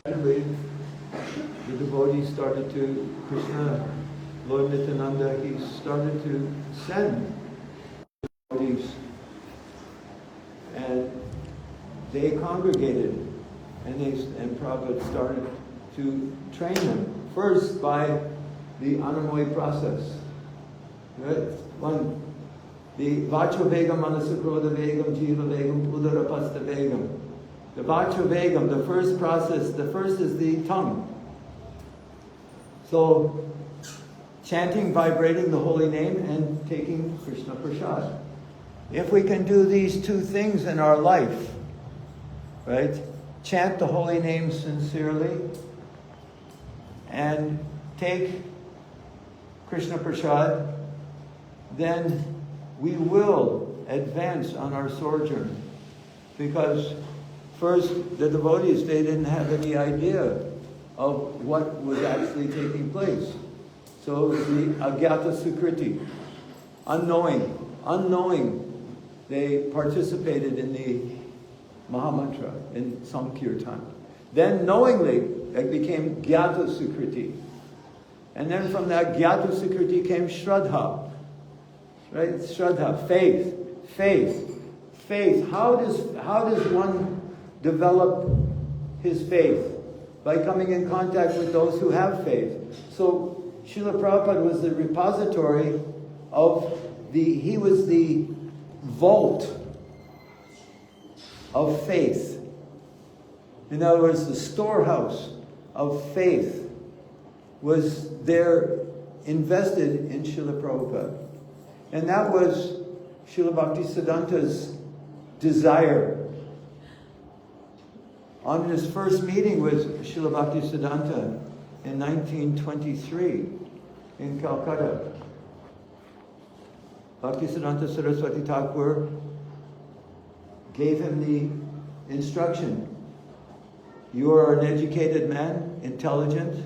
Anyway, the devotees started to, Krishna, Lord Nityananda, he started to send devotees. And they congregated, and Prabhupada started to train them. First by the Anamoy process. Right? One, the Vacho Vegam, Manasakroda Vegam, Jiva Vegam, Udarapasta Vegam. The Vacho Vegam, the first process, the first is the tongue. So, chanting, vibrating the holy name, and taking Krishna Prasad. If we can do these two things in our life, right? Chant the holy name sincerely and take Krishna Prasad, then we will advance on our sojourn. Because first, the devotees, they didn't have any idea of what was actually taking place. So it was the Agyata Sukriti, unknowing, they participated in the Mahamantra, in Sankirtan. Then knowingly, it became Gyata Sukriti. And then from that Gyata Sukriti came Shraddha. Right? Shraddha, faith. How does one develop his faith? By coming in contact with those who have faith. So Srila Prabhupada was the repository of he was the vault of faith. In other words, the storehouse of faith was there invested in Srila Prabhupada. And that was Srila Bhaktisiddhanta's desire. On his first meeting with Srila Bhaktisiddhanta in 1923 in Calcutta, Bhaktisiddhanta Saraswati Thakur gave him the instruction. You are an educated man, intelligent.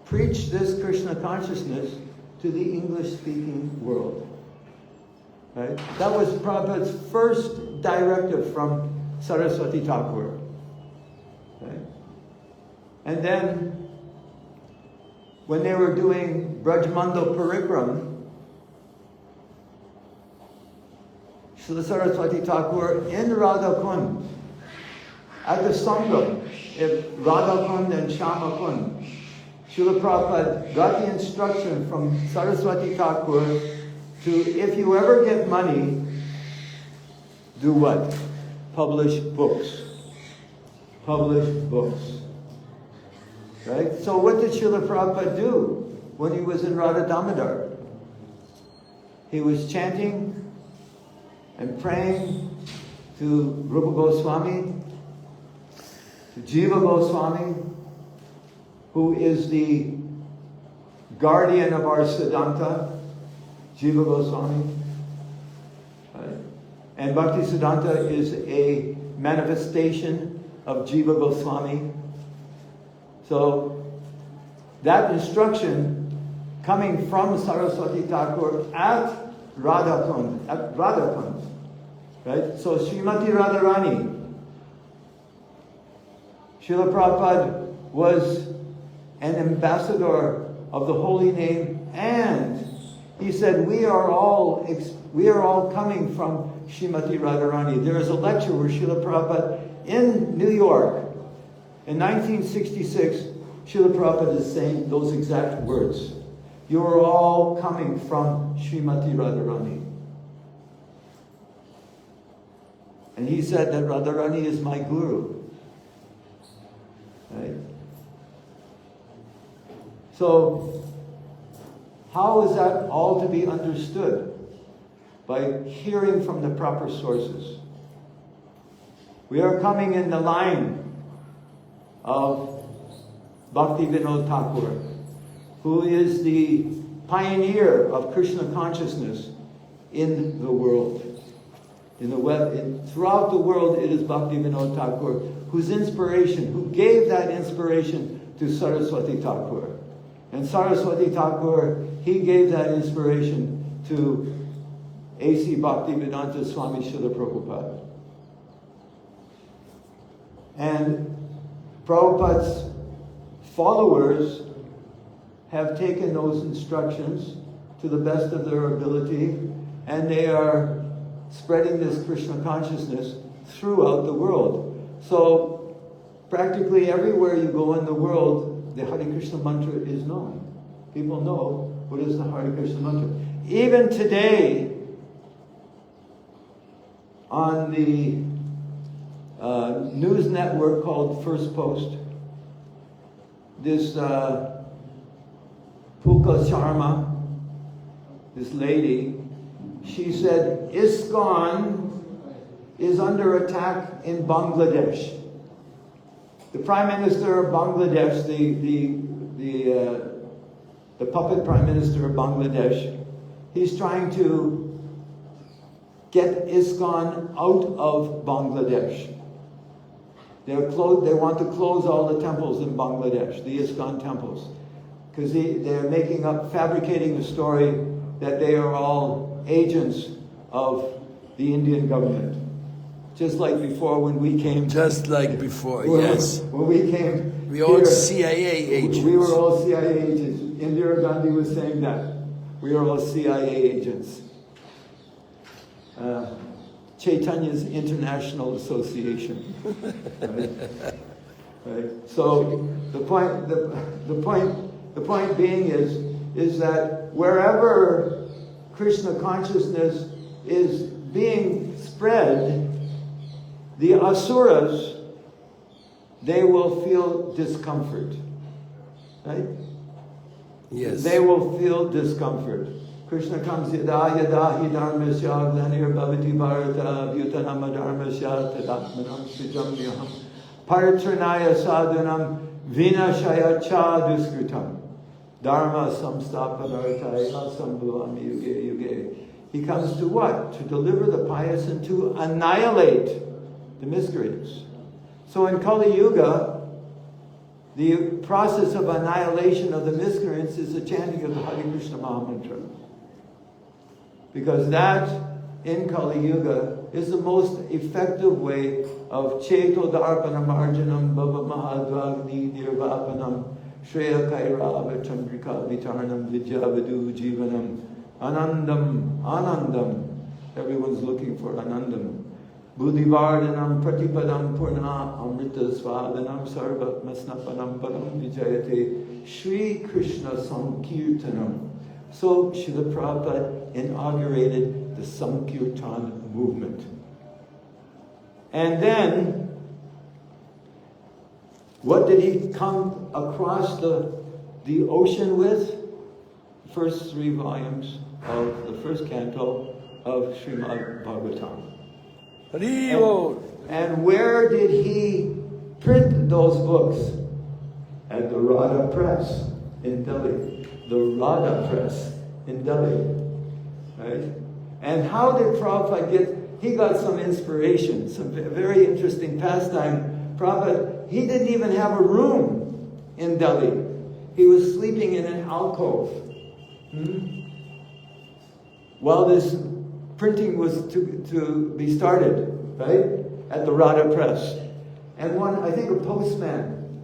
Preach this Krishna consciousness to the English-speaking world. Right? That was Prabhupada's first directive from Saraswati Thakur. Right? And then, when they were doing Brajmandal Parikram, Srila Saraswati Thakur in Radha Kund, at the Sangam, Radha Kund and Shama Kund, Srila Prabhupada got the instruction from Saraswati Thakur to, if you ever get money, do what? Publish books. Right? So what did Srila Prabhupada do when he was in Radha Damodar? He was chanting and praying to Rupa Goswami, to Jiva Goswami, who is the guardian of our Siddhanta, Jiva Goswami. Right? And Bhaktisiddhanta is a manifestation of Jiva Goswami. So that instruction coming from Saraswati Thakur at Radhakund, right? So Srimati Radharani, Srila Prabhupada was an ambassador of the holy name, and he said, we are all coming from Srimati Radharani. There is a lecture where Srila Prabhupada in New York in 1966, Srila Prabhupada is saying those exact words. You are all coming from Srimati Radharani. And he said that Radharani is my guru. Right? So, how is that all to be understood? By hearing from the proper sources. We are coming in the line of Bhakti Vinod Thakur, who is the pioneer of Krishna consciousness in the world. Throughout the world, it is Bhakti Vinod Thakur who gave that inspiration to Saraswati Thakur. And Saraswati Thakur, he gave that inspiration to A.C. Bhaktivedanta Swami Srila Prabhupada. And Prabhupada's followers have taken those instructions to the best of their ability, and they are spreading this Krishna consciousness throughout the world. So practically everywhere you go in the world, the Hare Krishna mantra is known. People know what is the Hare Krishna mantra. Even today, on the news network called First Post, this Pulka Sharma, this lady, she said, ISKCON is under attack in Bangladesh. The Prime Minister of Bangladesh, the puppet Prime Minister of Bangladesh, he's trying to get ISKCON out of Bangladesh. They want to close all the temples in Bangladesh, the ISKCON temples, because they're fabricating the story that they are all agents of the Indian government. Just like before when we came. Just like before, yes. When we came. We all CIA agents. We were all CIA agents. Indira Gandhi was saying that. We are all CIA agents. Chaitanya's International Association. Right? So the point being is that wherever Krishna consciousness is being spread, the asuras, they will feel discomfort. Right? Yes. They will feel discomfort. Krishna comes, yada yada hi dharmasya glanir bhavati bharata bhutanam dharmasya tadatmanam srijamyaham paritranaya sadhanam vinashaya cha duskritam dharma samstapanartaya sambhavami yuge yuge. He comes to what? To deliver the pious and to annihilate the miscreants. So in Kali Yuga, the process of annihilation of the miscreants is the chanting of the Hare Krishna Mahamantra. Because that, in Kali Yuga, is the most effective way of Cheto Darpanam Arjanam Bhava Mahadvagni Nirvapanam Shreya Kairava Chandrika Vitarnam Vidyavadu Jivanam Anandam. Everyone's looking for Anandam. Buddhivardhanam Pratipadam Purna Amrita Svadanam Sarvatmasnapanam Param Vijayate Shri Krishna Sankirtanam. So Srila Prabhupada inaugurated the Sankirtan movement. And then, what did he come across the ocean with? First 3 volumes of the first canto of Srimad Bhagavatam. And where did he print those books? At the Radha Press in Delhi. The Radha Press in Delhi. Right? And how did Prabhupada he got some inspiration, some very interesting pastime. Prabhupada, he didn't even have a room in Delhi. He was sleeping in an alcove. While this printing was to be started, right? At the Radha Press. And I think a postman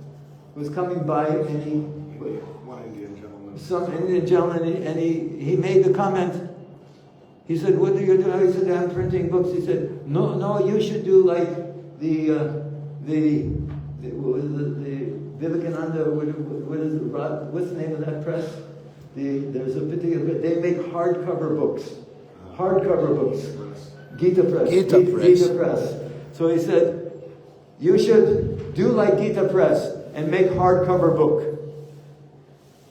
was coming by and some Indian gentleman, and he made the comment. He said, "What are you doing?" He said, "I'm printing books." He said, "No, you should do like the Vivekananda. What's the name of that press? There's a particular. They make hardcover books. Gita Press. So he said, "You should do like Gita Press and make hardcover book."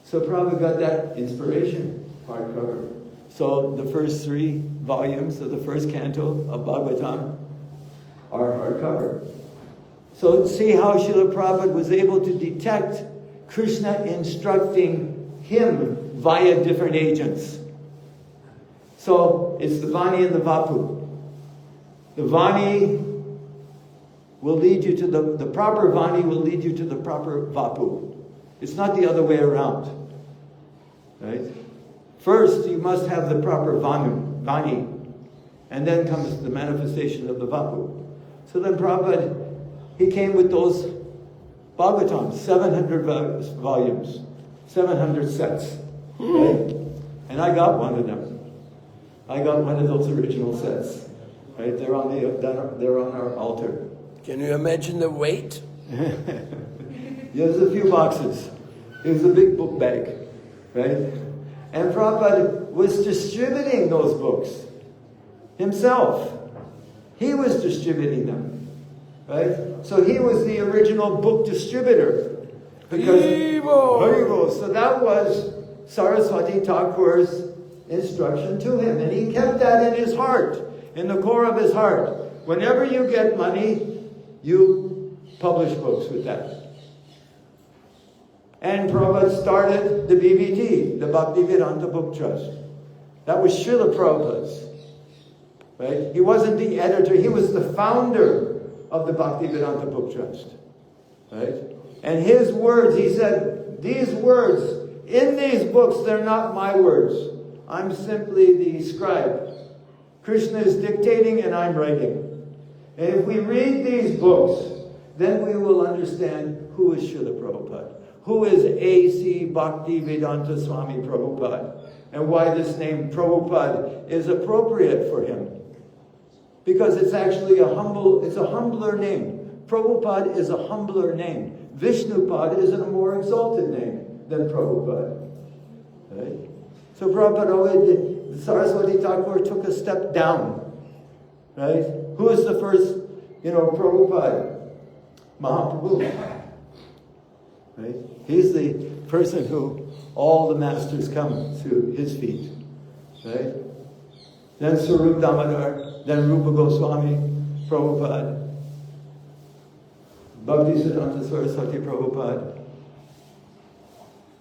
So Prabhupada got that inspiration, hardcover. So the first 3 volumes of the first canto of Bhagavatam are hardcover. So see how Srila Prabhupada was able to detect Krishna instructing him via different agents. So it's the Vani and the Vapu. The Vani will lead you to the proper Vani will lead you to the proper Vapu. It's not the other way around. Right? First, you must have the proper Vani. And then comes the manifestation of the Vapu. So then Prabhupada, he came with those Bhagavatam, 700 volumes, 700 sets, right? And I got one of them. I got one of those original sets, right? They're on our altar. Can you imagine the weight? There's a few boxes. Here's a big book bag, right? And Prabhupada was distributing those books himself. He was distributing them, right? So he was the original book distributor. Because Haribo. So that was Saraswati Thakur's instruction to him. And he kept that in his heart, in the core of his heart. Whenever you get money, you publish books with that. And Prabhupada started the BBT, the Bhaktivedanta Book Trust. That was Srila Prabhupada's. Right? He wasn't the editor, he was the founder of the Bhaktivedanta Book Trust. Right? And his words, he said, these words, in these books, they're not my words. I'm simply the scribe. Krishna is dictating and I'm writing. And if we read these books, then we will understand who is Srila Prabhupada. Who is A.C. Bhaktivedanta Swami Prabhupada? And why this name Prabhupada is appropriate for him. Because it's actually a humbler name. Prabhupada is a humbler name. Vishnupad is a more exalted name than Prabhupada. Right? So Prabhupada always, Saraswati Thakur took a step down. Right? Who is the first, Prabhupada? Mahaprabhu. Right? He's the person who all the masters come to his feet. Right? Then Swarup Damodar, then Rupa Goswami, Prabhupada, Bhaktisiddhanta Saraswati Prabhupada,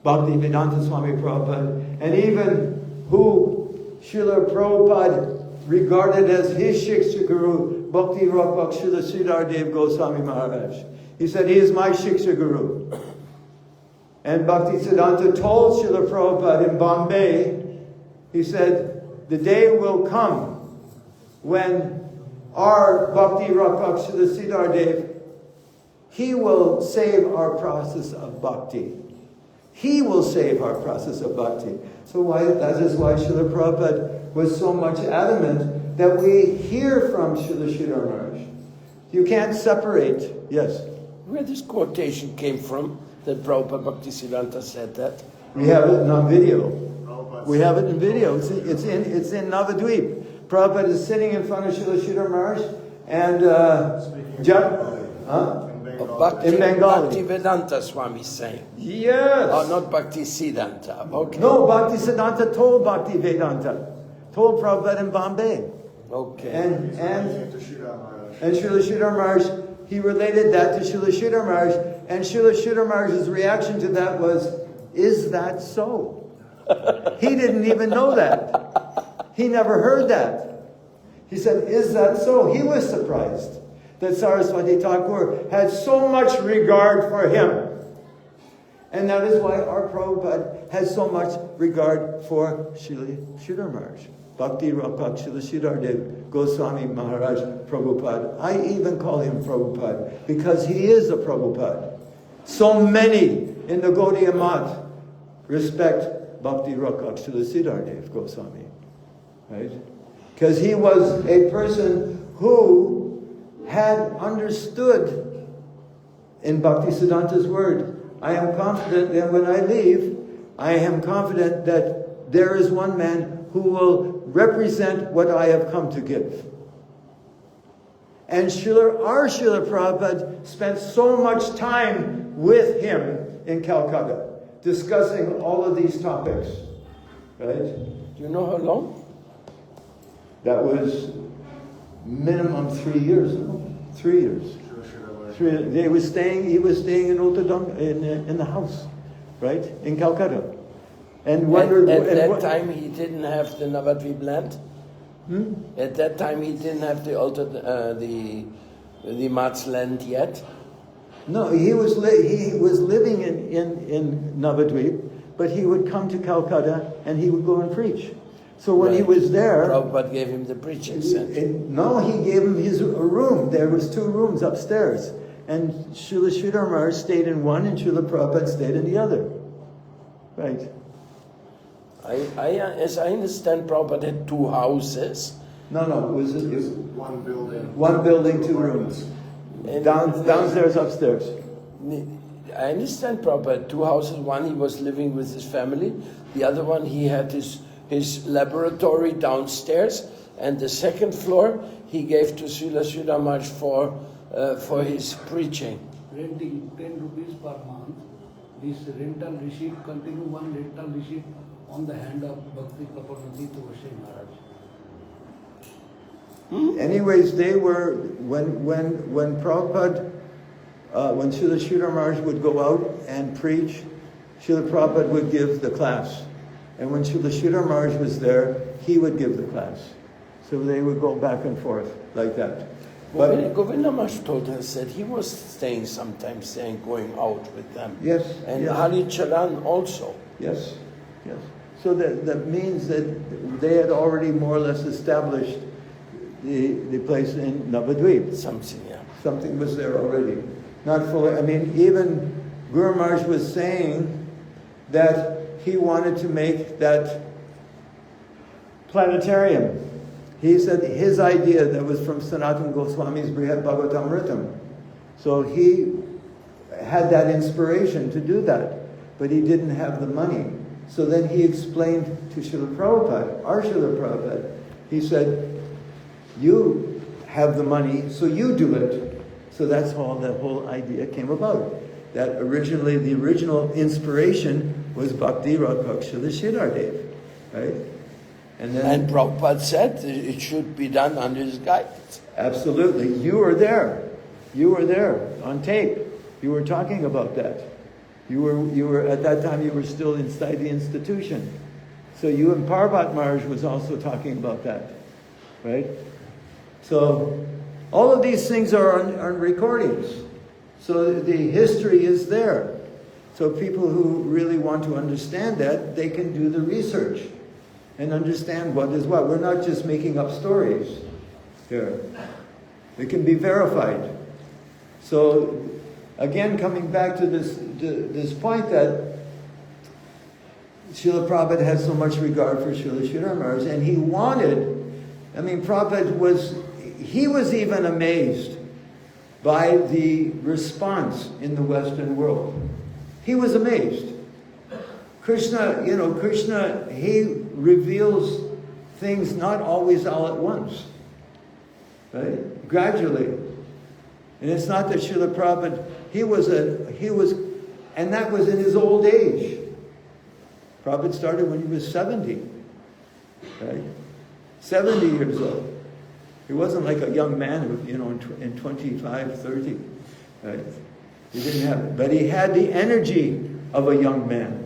Bhaktivedanta Swami Prabhupada, and even who Srila Prabhupada regarded as his Shiksha Guru, Bhakti Rapak Srila Sridhar Dev Goswami Maharaj. He said, he is my Shiksha Guru. And Bhaktisiddhanta told Srila Prabhupada in Bombay, he said, the day will come when our Bhakti Rapak Srila Sridhar Dev, he will save our process of bhakti. He will save our process of bhakti. So that is why Srila Prabhupada was so much adamant that we hear from Srila Sridhar Maharaj. You can't separate. Yes? Where this quotation came from, that Prabhupada Bhaktisiddhanta said that? We have it on video. We have it in video. It's in Navadvip. Prabhupada is sitting in front of Srila Sridhar Maharaj and in Bengali. Bhaktivedanta Swami saying. Yes. Oh, not Bhaktisiddhanta. Okay. No, Bhaktisiddhanta told Bhaktivedanta. Told Prabhupada in Bombay. Okay. And Srila Sridhar Maharaj, he related that to Srila Sridhar Maharaj, and Srila Sridhar Maharaj's reaction to that was, is that so? He didn't even know that. He never heard that. He said, is that so? He was surprised that Saraswati Thakur had so much regard for him. And that is why our Prabhupada has so much regard for Srila Sridhar Maharaj. Bhakti Rapak Srila Sridhar Dev Goswami Maharaj Prabhupada. I even call him Prabhupada because he is a Prabhupada. So many in the Gaudiya Math respect Bhakti Rapak Srila Sridhar Dev Goswami. Right? Because he was a person who had understood in Bhaktisiddhanta's word, I am confident that when I leave, I am confident that there is one man who will represent what I have come to give. And our Srila Prabhupada spent so much time with him in Calcutta, discussing all of these topics. Right? Do you know how long? That was minimum 3 years. No? 3 years. He was staying in Uttadang, in the house, right? In Calcutta. And wondered at that time he didn't have the Navadvip land? Hmm? At that time he didn't have the Math's land yet? No, he was living in Navadvip, but he would come to Calcutta and he would go and preach. So when he was there, Prabhupada gave him the preaching center. No, he gave him a room. There was 2 rooms upstairs, and Srila Sridhar Maharaj stayed in one, and Srila Prabhupada stayed in the other. Right. As I understand, Prabhupada had two houses. No, it was One building. one building, two rooms. And Downstairs, upstairs. I understand Prabhupada, two houses. One he was living with his family. The other one he had his laboratory downstairs. And the second floor he gave to Srila Sridhar Maharaj for his preaching. Renting 10 rupees per month. This rental receipt, continue one rental receipt on the hand of Bhakti Kapanati to Vashay Maharaj. Anyways, they were, when Prabhupada, when Srila Sridhar Maharaj would go out and preach, Srila Prabhupada would give the class. And when Srila Sridhar Maharaj was there, he would give the class. So they would go back and forth like that. But Govinda Maharaj told us that he was sometimes going out with them. yes, And yes. Hari Charan also. Yes. So that means that they had already more or less established the place in Navadvip. Something was there already. Not fully. I mean, even Guru Maharaj was saying that he wanted to make that planetarium. He said his idea that was from Sanatana Goswami's Brihad Bhagavatamritam. So he had that inspiration to do that, but he didn't have the money. So then he explained to Srila Prabhupada, our Srila Prabhupada, he said, you have the money, so you do it. So that's how that whole idea came about. That originally, the original inspiration was Bhakti Radhak Srila Sridhar Dev, right? And Prabhupada said it should be done under his guidance. Absolutely. You were there. You were there on tape. You were talking about that. You were at that time you were still inside the institution. So you and Parvat Maharaj was also talking about that. Right? So all of these things are on recordings. So the history is there. So people who really want to understand that, they can do the research and understand what is what. We're not just making up stories here. They can be verified. So, again, coming back to this point that Srila Prabhupada had so much regard for Srila Sridhar Maharaj, and he wanted, Prabhupada was even amazed by the response in the Western world. He was amazed. Krishna, he reveals things not always all at once, right? Gradually. And it's not that Srila Prabhupada, and that was in his old age. Prabhupada started when he was 70, right? 70 years old. He wasn't like a young man, in 25, 30, right? He didn't have it. But he had the energy of a young man.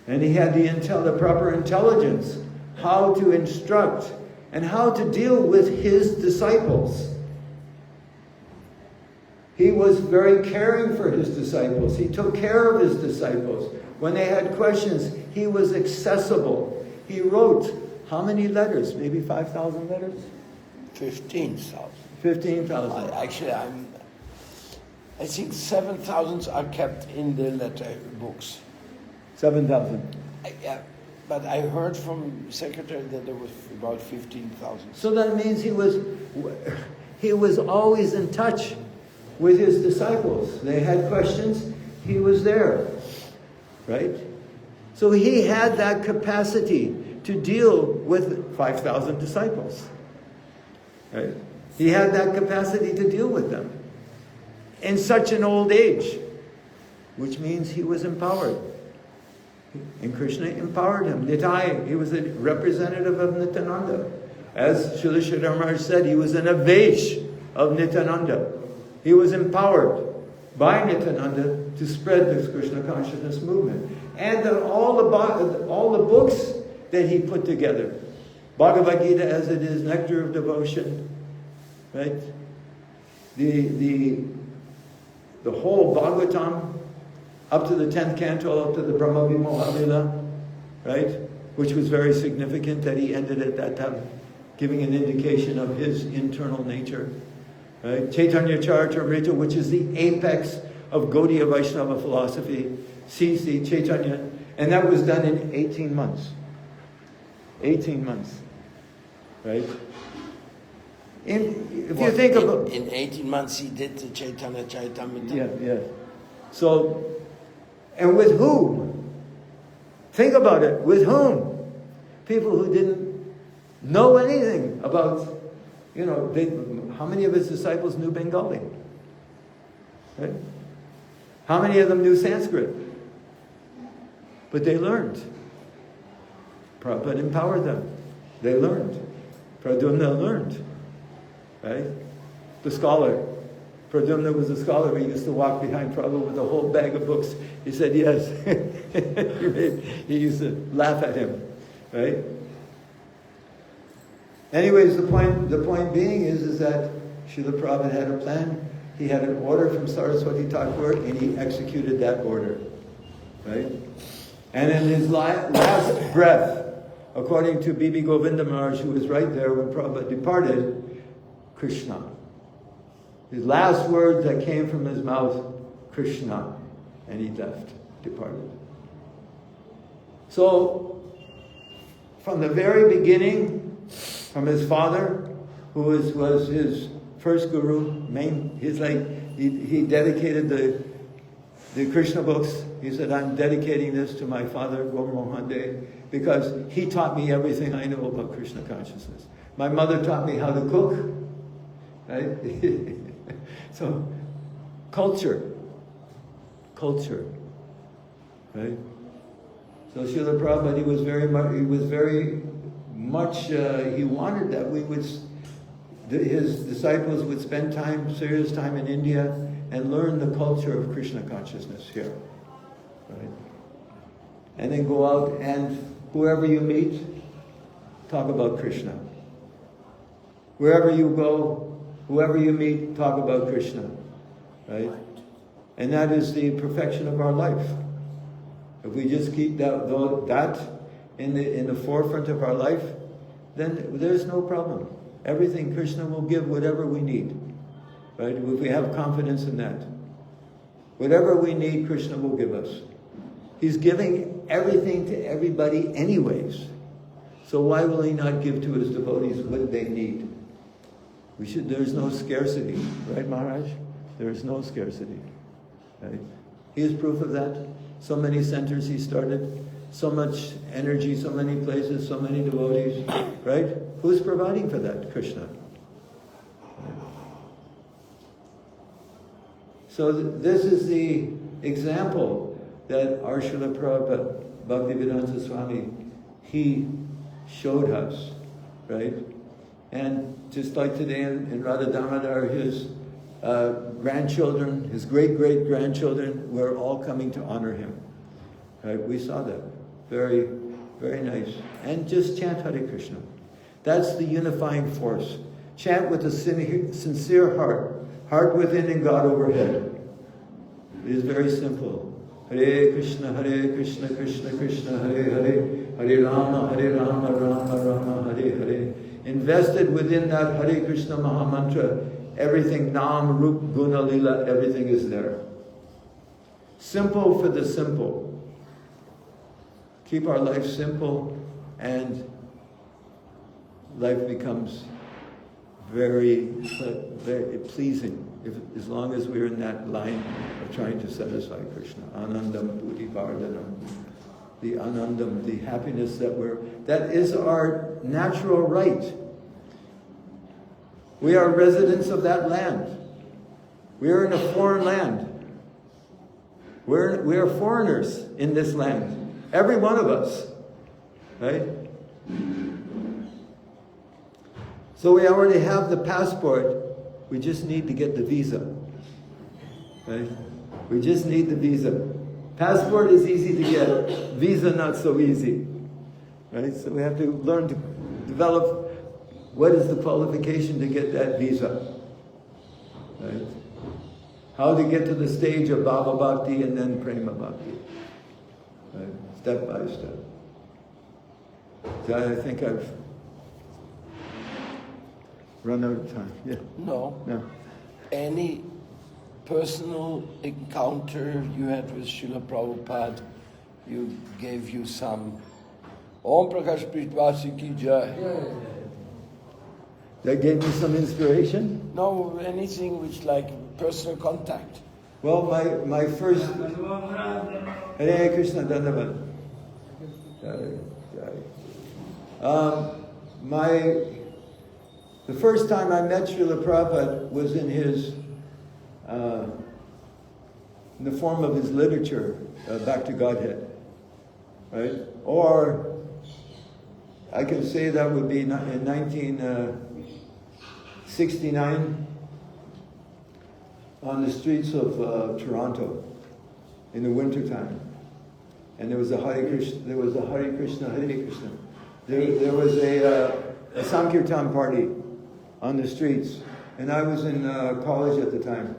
And he had the proper intelligence, how to instruct and how to deal with his disciples. He was very caring for his disciples. He took care of his disciples. When they had questions, he was accessible. He wrote how many letters? Maybe 5,000 letters? 15,000. 15,000. Actually, I think 7,000 are kept in the letter books. 7,000. Yeah, but I heard from secretary that there was about 15,000. So that means he was always in touch with his disciples. They had questions, he was there, right? So he had that capacity to deal with 5,000 disciples, right? He had that capacity to deal with them in such an old age, which means he was empowered. And Krishna empowered him. Nitai, he was a representative of Nityananda. As Srila Sridhar Maharaj said, he was an Avesh of Nityananda. He was empowered by Nityananda to spread this Krishna consciousness movement. And all the books that he put together, Bhagavad Gita as it is, Nectar of Devotion, right? The whole Bhagavatam, up to the 10th canto, up to the Brahma Vimoha, right? Which was very significant that he ended at that time, giving an indication of his internal nature. Right? Chaitanya Charitamrita, which is the apex of Gaudiya Vaishnava philosophy, CC Chaitanya, and that was done in 18 months. 18 months. Right? If you think about... In 18 months he did the Chaitanya Charitamrita? Yeah. So, and with whom? Think about it. With whom? People who didn't know anything about, how many of his disciples knew Bengali? Right? How many of them knew Sanskrit? But they learned. Prabhupada empowered them. They learned. Pradyumna learned. Right? The scholar. Pradyumna was a scholar. He used to walk behind Prabhupada with a whole bag of books. He said yes. He used to laugh at him. Right? Anyways, the point being is that Srila Prabhupada had a plan. He had an order from Saraswati Thakur, and he executed that order. Right? And in his last breath, according to Bibi Govinda Maharaj, who was right there when Prabhupada departed, Krishna. His last words that came from his mouth, Krishna. And he left, departed. So, from the very beginning, from his father, who was his first guru, he dedicated the Krishna books. He said, I'm dedicating this to my father, Gaur Mohan De, because he taught me everything I know about Krishna consciousness. My mother taught me how to cook. Right? So, culture. Right? So Srila Prabhupada, he wanted that his disciples would spend serious time in India and learn the culture of Krishna consciousness here. Right? And then go out and whoever you meet, talk about Krishna. Wherever you go, whoever you meet, talk about Krishna. Right? And that is the perfection of our life. If we just keep that in the forefront of our life, then there's no problem. Everything Krishna will give whatever we need. Right? If we have confidence in that. Whatever we need, Krishna will give us. He's giving everything to everybody anyways. So why will he not give to his devotees what they need? There's no scarcity. Right, Maharaj? There is no scarcity. Right? He is proof of that. So many centers he started, so much energy, so many places, so many devotees, right? Who's providing for that? Krishna. Right? So this is the example that our Srila Prabhupada, Bhaktivedanta Swami, he showed us, right? And just like today in Radha Damodar, his grandchildren, his great-great-grandchildren, were all coming to honor him. Right? We saw that. Very, very nice. And just chant Hare Krishna. That's the unifying force. Chant with a sincere heart within and God overhead. It is very simple. Hare Krishna, Krishna Krishna, Hare Hare, Hare Rama, Rama Rama, Hare Hare. Invested within that Hare Krishna Mahamantra, everything, Nam, Rup, Guna, Lila, everything is there. Simple for the simple. Keep our life simple and life becomes very, very pleasing as long as we're in that line of trying to satisfy Krishna. Anandam, Buddhi Vardhanam. The Anandam, the happiness that is our natural right. We are residents of that land. We are in a foreign land. We are foreigners in this land. Every one of us. Right? So we already have the passport. We just need to get the visa. Right? We just need the visa. Passport is easy to get. Visa not so easy. Right? So we have to learn to develop what is the qualification to get that visa. Right? How to get to the stage of Bhava Bhakti and then Prema Bhakti. Right? Step by step. So I think I've run out of time. Yeah. No. No. any personal encounter you had with Srila Prabhupada, gave you some Om Prakash Pritwasi Ki Jai. That gave me some inspiration? No, anything which like personal contact. Well, my first... Hare Krishna Dandavad. The first time I met Srila Prabhupada was in the form of his literature, Back to Godhead, right? Or I can say that would be in 1969 on the streets of Toronto in the wintertime. And there was a Hare Krishna, Hare Krishna. There was a Sankirtan party on the streets. And I was in college at the time.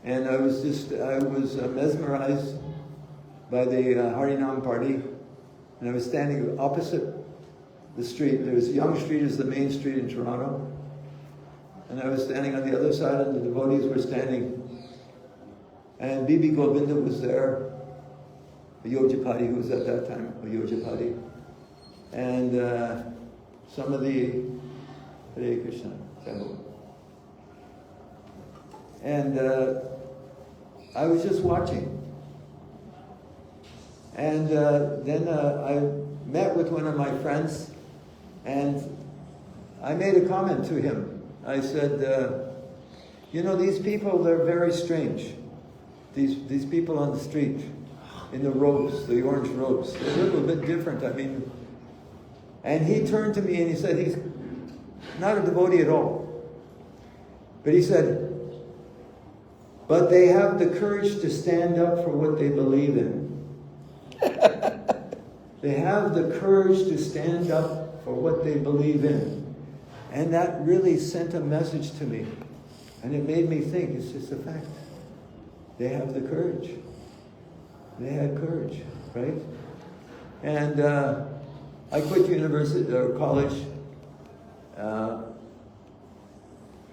And I was mesmerized by the Harinam party. And I was standing opposite the street. There's Yonge Street is the main street in Toronto. And I was standing on the other side and the devotees were standing. And Bibi Govinda was there, a Yojapati who was at that time a Yojapati. And some of the Hare Krishna. And I was just watching. And then I met with one of my friends and I made a comment to him. I said, these people, they're very strange. These people on the street, in the robes, the orange robes, they're a little bit different. And he turned to me and he said, he's not a devotee at all. But he said, but they have the courage to stand up for what they believe in. They have the courage to stand up for what they believe in. And that really sent a message to me. And it made me think, it's just a fact. They have the courage. They had courage, right? And I quit university or college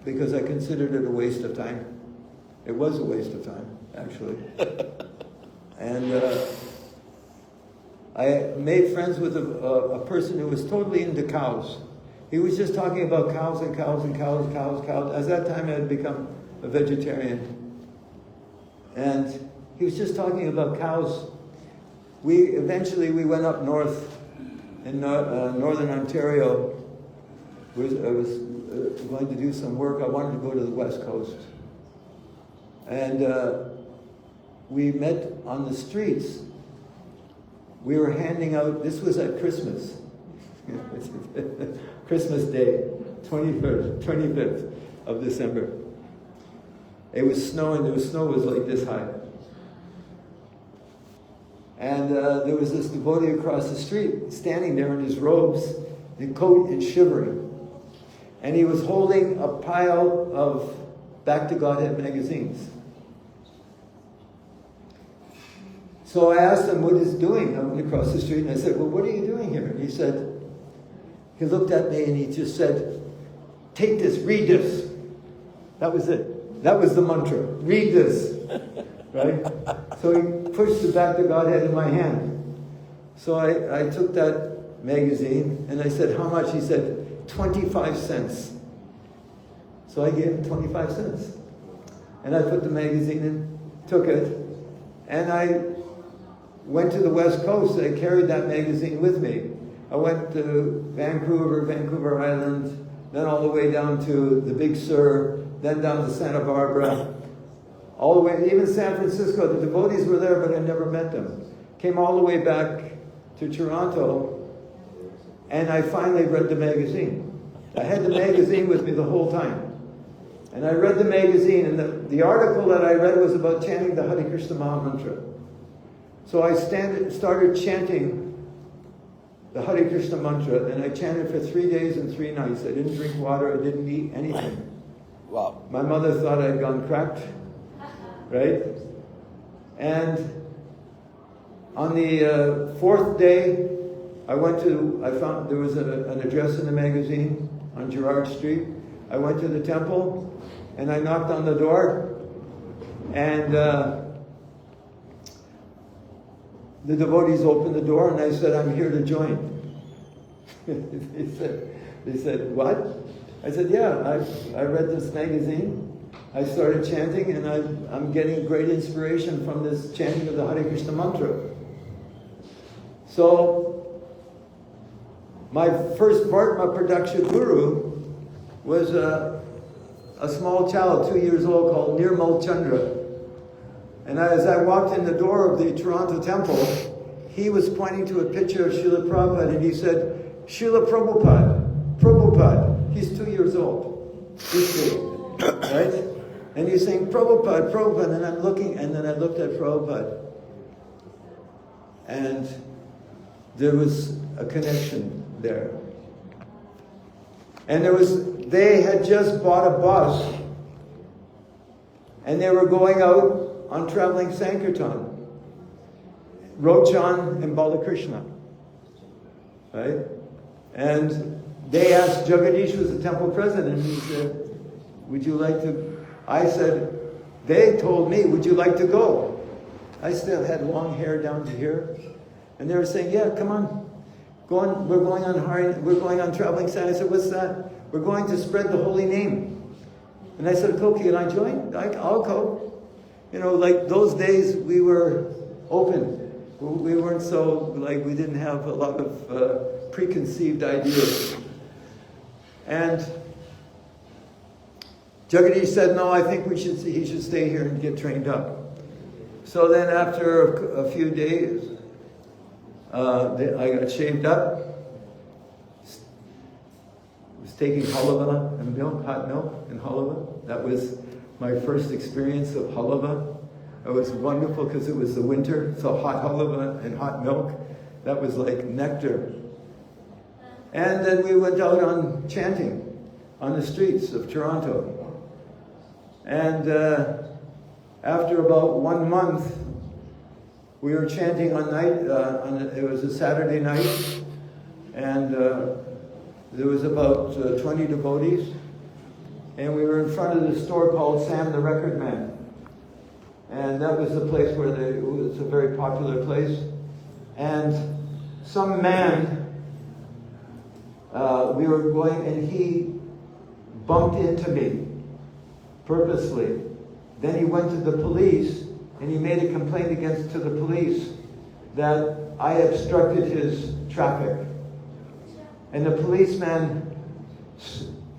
because I considered it a waste of time. It was a waste of time, actually. And I made friends with a person who was totally into cows. He was just talking about cows and cows and cows, cows, cows. At that time I had become a vegetarian. And he was just talking about cows. Eventually we went up north in northern Ontario. I was going to do some work. I wanted to go to the West Coast. And we met on the streets. We were handing out, this was at Christmas. Christmas Day, 25th of December. It was snowing, the snow was like this high. And there was this devotee across the street, standing there in his robes, in coat and shivering. And he was holding a pile of Back to Godhead magazines. So I asked him what he's doing. I went across the street and I said, well, what are you doing here? And he looked at me and he just said, take this, read this. That was it. That was the mantra. Read this. Right? So he pushed the Back to Godhead in my hand. So I took that magazine and I said, how much? He said, 25 cents. So I gave him 25 cents. And I put the magazine in, took it, and I went to the West Coast. I carried that magazine with me. I went to Vancouver Island, then all the way down to the Big Sur, then down to Santa Barbara, all the way, even San Francisco. The devotees were there, but I never met them. Came all the way back to Toronto, and I finally read the magazine. I had the magazine with me the whole time. And I read the magazine, and the article that I read was about chanting the Hare Krishna Maha Mantra. So I started chanting the Hare Krishna mantra, and I chanted for 3 days and 3 nights. I didn't drink water, I didn't eat anything. Wow. My mother thought I had gone cracked, right? And on the 4th day, I found there was an address in the magazine on Gerrard Street. I went to the temple, And I knocked on the door, and the devotees opened the door, and I said, I'm here to join. They said, what? I said, yeah, I read this magazine. I started chanting, and I'm getting great inspiration from this chanting of the Hare Krishna mantra. So, my first Bhartma Pradakshya Guru was a small child, 2 years old, called Nirmal Chandra. And as I walked in the door of the Toronto temple, he was pointing to a picture of Srila Prabhupada, and he said, Srila Prabhupada. He's 2 years old. He's big, right? And he's saying, Prabhupada, and I'm looking, and then I looked at Prabhupada. And there was a connection there. And they had just bought a bus, and they were going out on traveling Sankirtan. Rochan and Balakrishna. Right? And they asked, Jagadish was the temple president, and he said, would you like to... I said, they told me, would you like to go? I still had long hair down to here. And they were saying, yeah, come on. We're going on traveling Sankirtan. I said, what's that? We're going to spread the holy name. And I said, okay, can I join? I'll go. You know, like those days we were open. We weren't so, we didn't have a lot of preconceived ideas. And Jagadish said, no, I think he should stay here and get trained up. So then after a few days, I got shaved up, was taking halava and milk, hot milk and halava. That was my first experience of halava. It was wonderful because it was the winter, so hot halava and hot milk, that was like nectar. And then we went out on chanting on the streets of Toronto. And after about 1 month, we were chanting on night, it was a Saturday night, and there was about 20 devotees, and we were in front of the store called Sam the Record Man. And that was the place where it was a very popular place. And some man, we were going, and he bumped into me purposely. Then he went to the police, and he made a complaint to the police that I obstructed his traffic. And the policeman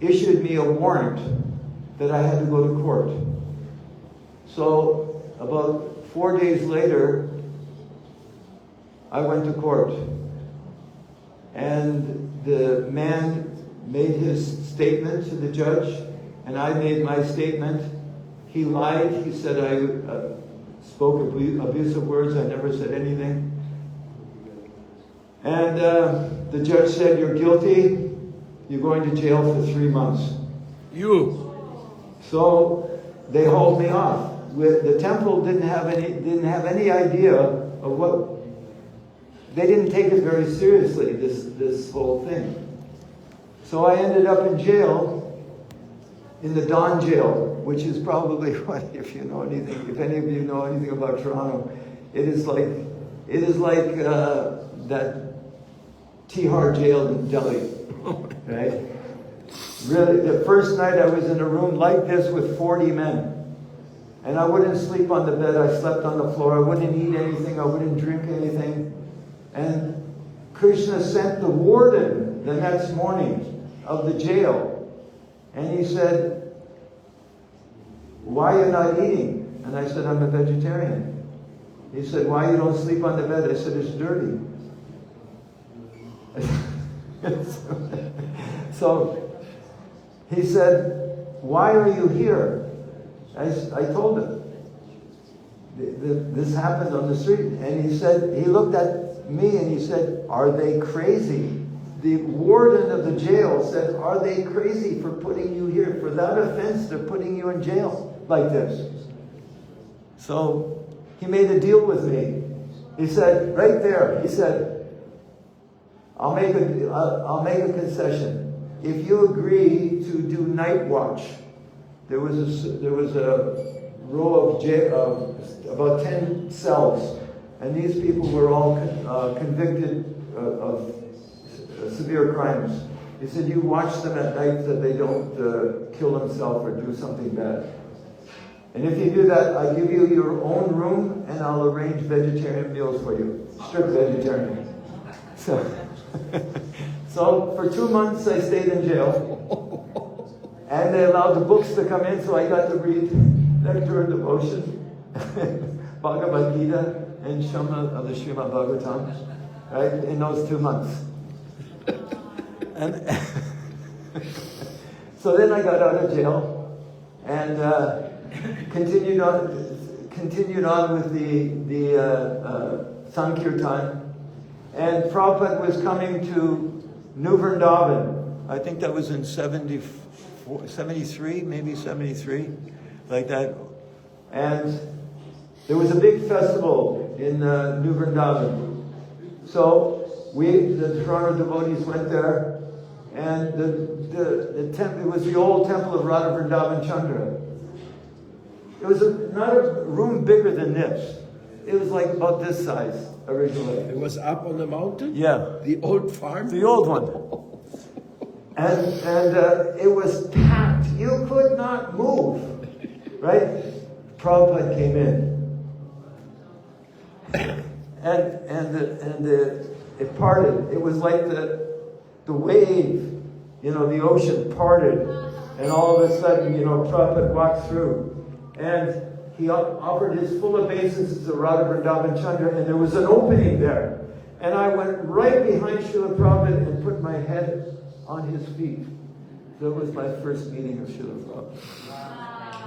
issued me a warrant that I had to go to court. So about 4 days later, I went to court. And the man made his statement to the judge, and I made my statement. He lied. He said I spoke abusive words. I never said anything. And the judge said, you're guilty. You're going to jail for 3 months. So they hauled me off. The temple didn't have any idea of what. They didn't take it very seriously, this whole thing. So I ended up in jail, in the Don jail, which is probably what, if any of you know anything about Toronto, it is like that Tihar jail in Delhi, right? Really, the first night I was in a room like this with 40 men. And I wouldn't sleep on the bed, I slept on the floor, I wouldn't eat anything, I wouldn't drink anything. And Krishna sent the warden the next morning of the jail. And he said, why are you not eating? And I said, I'm a vegetarian. He said, why you don't sleep on the bed? I said, it's dirty. So he said, why are you here? I told him, this happened on the street. And he looked at me and he said, are they crazy? The warden of the jail said, are they crazy for putting you here? For that offense, they're putting you in jail like this. So he made a deal with me. He said, right there, he said, I'll make a concession. If you agree to do night watch there was a row of about 10 cells, and these people were all convicted of severe crimes. He said, you watch them at night that they don't kill themselves or do something bad. And if you do that, I give you your own room and I'll arrange vegetarian meals for you. Strict vegetarian. So for 2 months I stayed in jail. And they allowed the books to come in, so I got to read Nectar and Devotion, Bhagavad Gita, and Shama of the Srimad Bhagavatam, right, in those 2 months. And so then I got out of jail and continued on with the Sankirtan. And Prabhupada was coming to New Vrindavan. I think that was in 73, maybe 73, like that. And there was a big festival in New Vrindavan. So the Toronto devotees went there, and it was the old temple of Radha Vrindavan Chandra. It was not a room bigger than this. It was like about this size originally. It was up on the mountain? Yeah. The old farm? The old one. And it was packed. You could not move. Right? Prabhupada came in. And it parted. It was like the wave, the ocean parted. And all of a sudden, Prabhupada walked through. And he offered his full obeisances to Radha Vrindavan Chandra, and there was an opening there. And I went right behind Srila Prabhupada and put my head on his feet. That was my first meeting of Srila Prabhupada.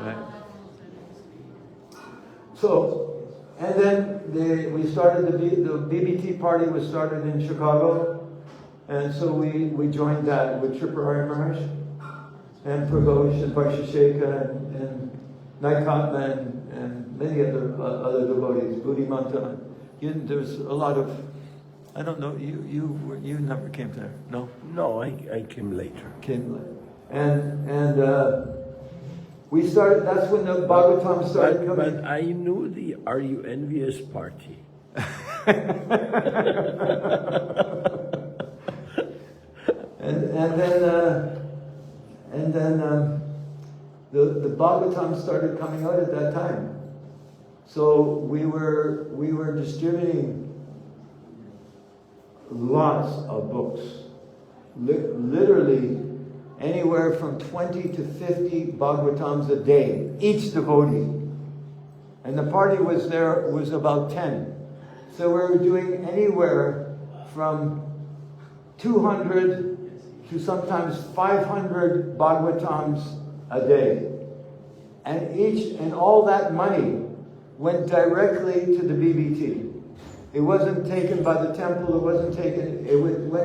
Right? So, and then we started the BBT party was started in Chicago, and so we joined that with Tripurari Maharaj and Praghosh and Vaishesheka and Naikatma and many other devotees, Buddhimanta. There's a lot of, I don't know, you never came there, no? No, I came later. Came later. And we started, that's when the Bhagavatam started coming. But I knew the Are You Envious party. and then the Bhagavatam started coming out at that time. So we were distributing lots of books. Literally anywhere from 20 to 50 Bhagavatams a day, each devotee. And the party was about 10. So we were doing anywhere from 200 to sometimes 500 Bhagavatams a day. And all that money went directly to the BBT. It wasn't taken by the temple, it went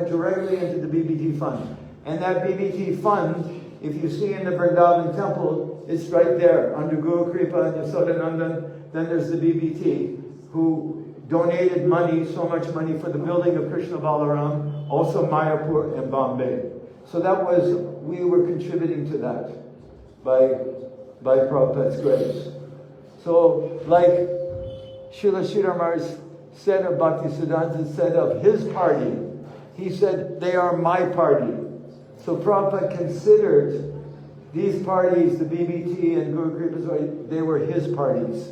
directly into the BBT fund. And that BBT fund, if you see in the Vrindavan temple, it's right there under Guru Kripa and Yasodanandan. Then there's the BBT, who donated so much money for the building of Krishna Balaram, also Mayapur and Bombay. So we were contributing to that by Prabhupada's grace. So, like Srila Sridhar Maharaj said of Bhaktisiddhanta, said of his party, he said, they are my party. So Prabhupada considered these parties, the BBT and Guru Kripa's party, they were his parties,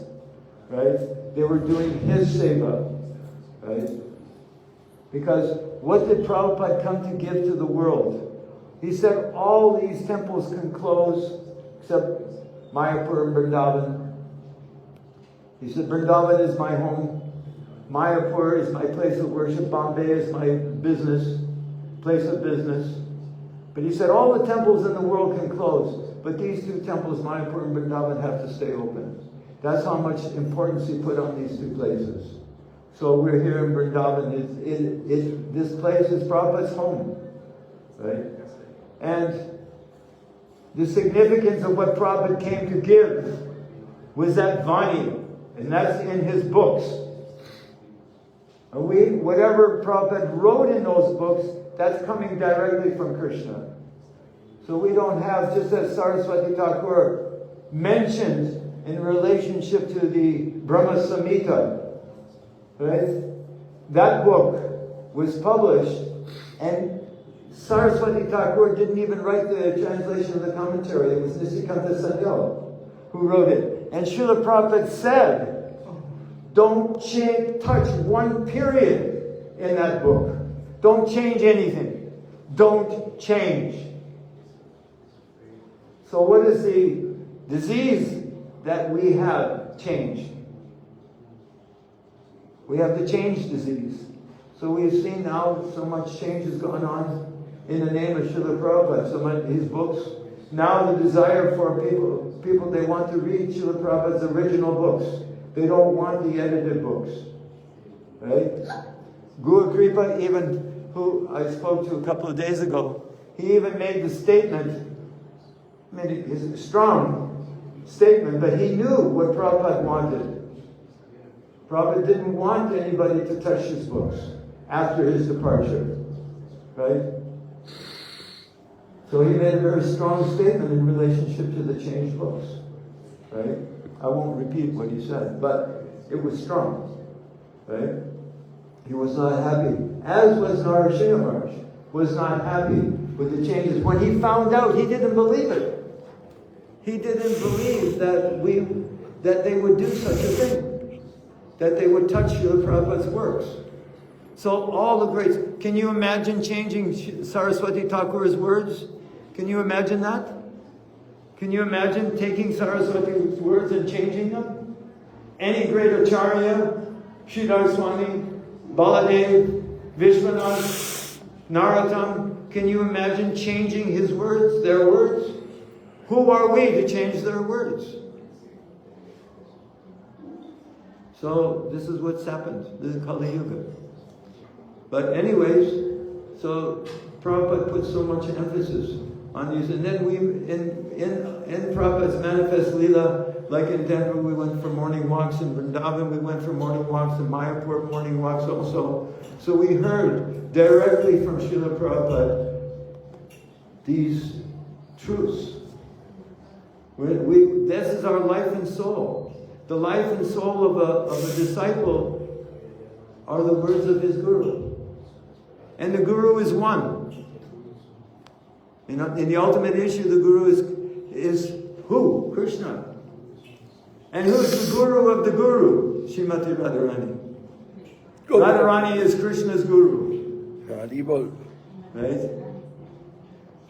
right? They were doing his seva, right? Because what did Prabhupada come to give to the world? He said all these temples can close except Mayapur and Vrindavan. He said Vrindavan is my home. Mayapur is my place of worship. Bombay is my place of business. But he said all the temples in the world can close, but these two temples, Mayapur and Vrindavan, have to stay open. That's how much importance he put on these two places. So we're here in Vrindavan. This place is Prabhupada's home, right? And the significance of what Prabhupada came to give was that Vani, and that's in his books. And whatever Prabhupada wrote in those books, that's coming directly from Krishna. So we don't have, just as Saraswati Thakur mentioned in relationship to the Brahma Samhita, right? That book was published, and Saraswati Thakur didn't even write the translation of the commentary. It was Nisikanta Sanyal who wrote it. And Srila Prabhupada said, don't touch one period in that book. Don't change anything. Don't change. So what is the disease that we have? Change. We have the change disease. So we've seen now so much change has gone on in the name of Srila Prabhupada. So much his books. Now the desire for people they want to read Srila Prabhupada's original books. They don't want the edited books. Right? Guru Kripa, even who I spoke to a couple of days ago, he even made the statement, made a strong statement, but he knew what Prabhupada wanted. Prabhupada didn't want anybody to touch his books after his departure. Right? So he made a very strong statement in relationship to the changed books. Right? I won't repeat what he said, but it was strong. Right? He was not happy. As was Narasingha Maharaj, was not happy with the changes. When he found out, he didn't believe it. He didn't believe that they would do such a thing. That they would touch Srila Prabhupada's works. So all the greats, can you imagine changing Saraswati Thakur's words? Can you imagine that? Can you imagine taking Saraswati's words and changing them? Any great Acharya, Sridhar Swami, Baladev, Vishwanath, Narottam, can you imagine changing his words, their words? Who are we to change their words? So this is what's happened. This is Kali Yuga. But anyways, so Prabhupada put so much emphasis on these. And then we, in Prabhupada's manifest Leela, like in Denver, we went for morning walks. In Vrindavan, we went for morning walks. In Mayapur, morning walks also. So we heard directly from Srila Prabhupada these truths. This is our life and soul. The life and soul of a disciple are the words of his Guru. And the Guru is one. In the ultimate issue, the Guru is who? Krishna. And who's the Guru of the Guru? Srimati Radharani. Radharani is Krishna's Guru. Right?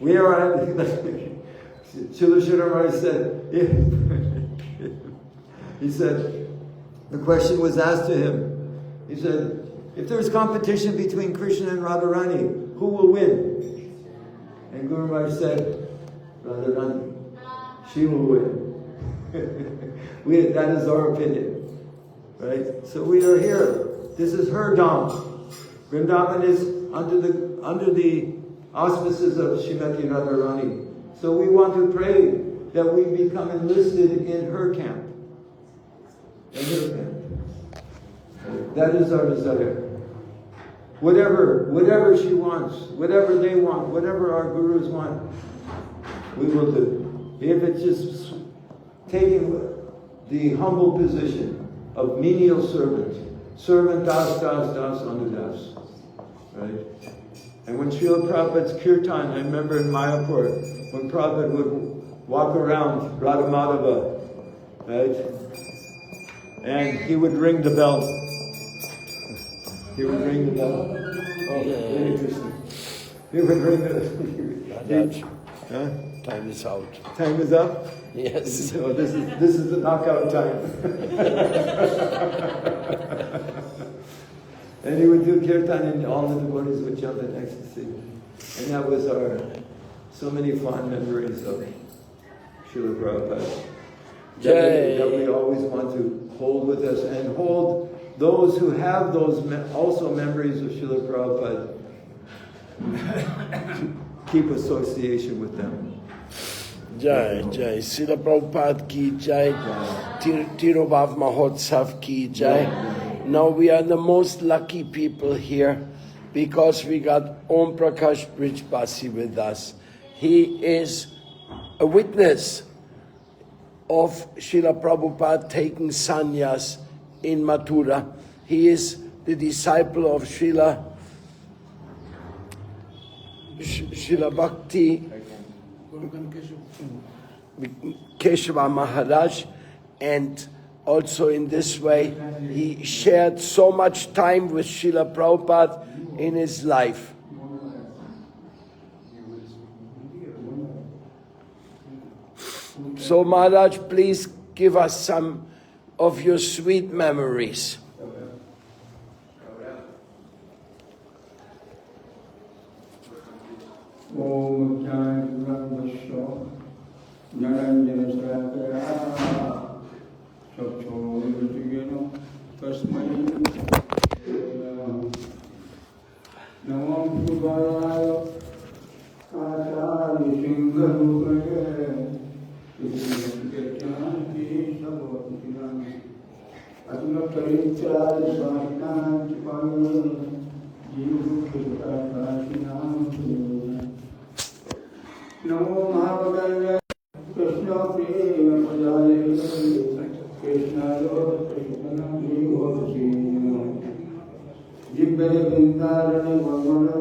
We are, Srila Sridhar said, he said, the question was asked to him. He said, if there's competition between Krishna and Radharani, who will win? And Guru Maharaj said, Radharani. She will win. That is our opinion. Right? So we are here. This is her Dham. Vrindavan is under the auspices of Srimati Radharani. So we want to pray that we become enlisted in her camp. In her camp. That is our desire. Whatever she wants, whatever they want, whatever our gurus want, we will do. If it's just taking the humble position of menial servant das anudas. Right? And when Srila Prabhupada's kirtan, I remember in Mayapur, when Prabhupada would walk around Radha Madhava, right? And he would ring the bell. He would ring the bell. Oh, very interesting. He would ring the huh? Time is out. Time is up? Yes. So this is the knockout time. And he would do kirtan and all the devotees would jump in ecstasy. And that was so many fond memories of Srila Prabhupada. That we always want to hold with us and hold those who have those also memories of Srila Prabhupada to keep association with them. Jai, Jai. Srila Prabhupada ki Jai. Tirobhav mahotsav ki Jai. Now we are the most lucky people here because we got Om Prakash Brijbasi with us. He is a witness. of Srila Prabhupada taking sannyas in Mathura. He is the disciple of Srila Bhakti Keshava Maharaj, and also in this way he shared so much time with Srila Prabhupada in his life. So Maharaj, please give us some of your sweet memories. Om Jnana Jnana Shakara Sakcho Vitigeno Tasmai Namam Shubhaya Acharya Singharupaya Ketyanti Sabhatinam Atma Paritraya Sahitam Chipanu Jivu Kritakashinam Namo Mahavagaya Krishna Prema Pajale Krishna Lord Krishna Jivosi Jibbe Vindarane Bhavana